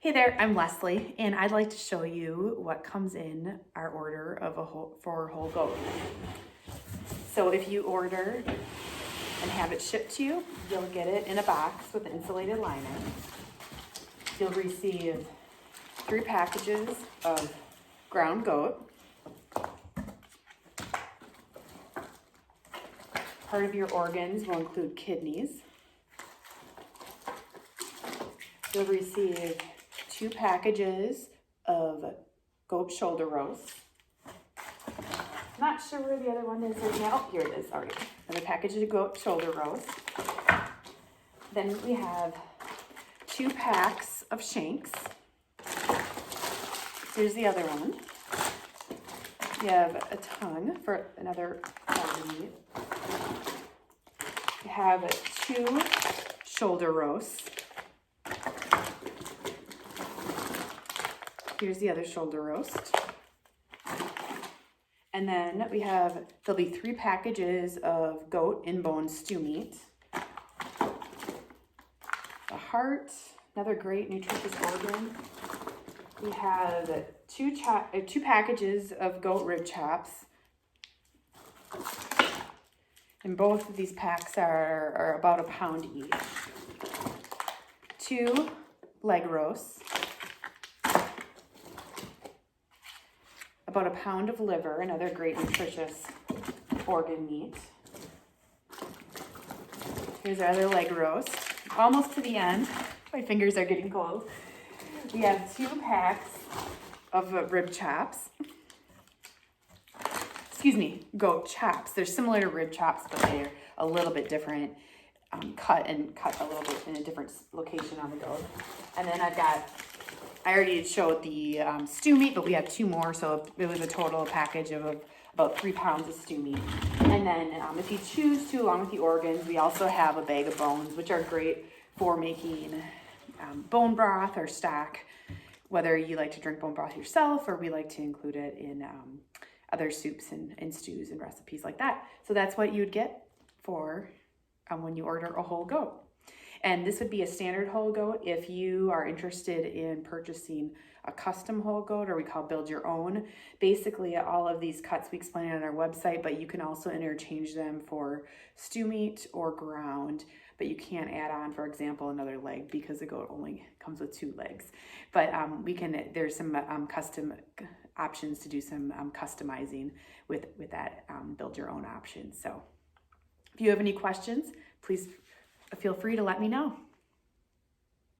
Hey there, I'm Leslie, and I'd like to show you what comes in our order of for whole goat. So if you order and have it shipped to you, you'll get it in a box with an insulated liner. You'll receive 3 packages of ground goat. Part of your organs will include kidneys. You'll receive 2 packages of goat shoulder roast. Not sure where the other one is right now. Oh, here it is already. Another package of goat shoulder roast. Then we have 2 packs of shanks. Here's the other one. We have a tongue for another organ meat. We have 2 shoulder roasts. Here's the other shoulder roast. And then there'll be 3 packages of goat in-bone stew meat. The heart, another great nutritious organ. We have 2 packages of goat rib chops. And both of these packs are about a pound each. 2 leg roasts. About a pound of liver, another great nutritious organ meat. Here's our other leg roast. Almost to the end. My fingers are getting cold. We have 2 packs of rib chops. Excuse me, goat chops. They're similar to rib chops, but they're a little bit different. Cut a little bit in a different location on the goat. And then I already showed the stew meat, but we have 2 more, so it was a total package of about 3 pounds of stew meat. And then if you choose to, along with the organs, we also have a bag of bones, which are great for making bone broth or stock, whether you like to drink bone broth yourself or we like to include it in other soups and stews and recipes like that. So that's what you'd get for when you order a whole goat. And this would be a standard whole goat. If you are interested in purchasing a custom whole goat, or we call build your own, basically all of these cuts we explain on our website, but you can also interchange them for stew meat or ground, but you can't add on, for example, another leg because the goat only comes with 2 legs. But there's some custom options to do some customizing with that build your own option. So if you have any questions, please feel free to let me know.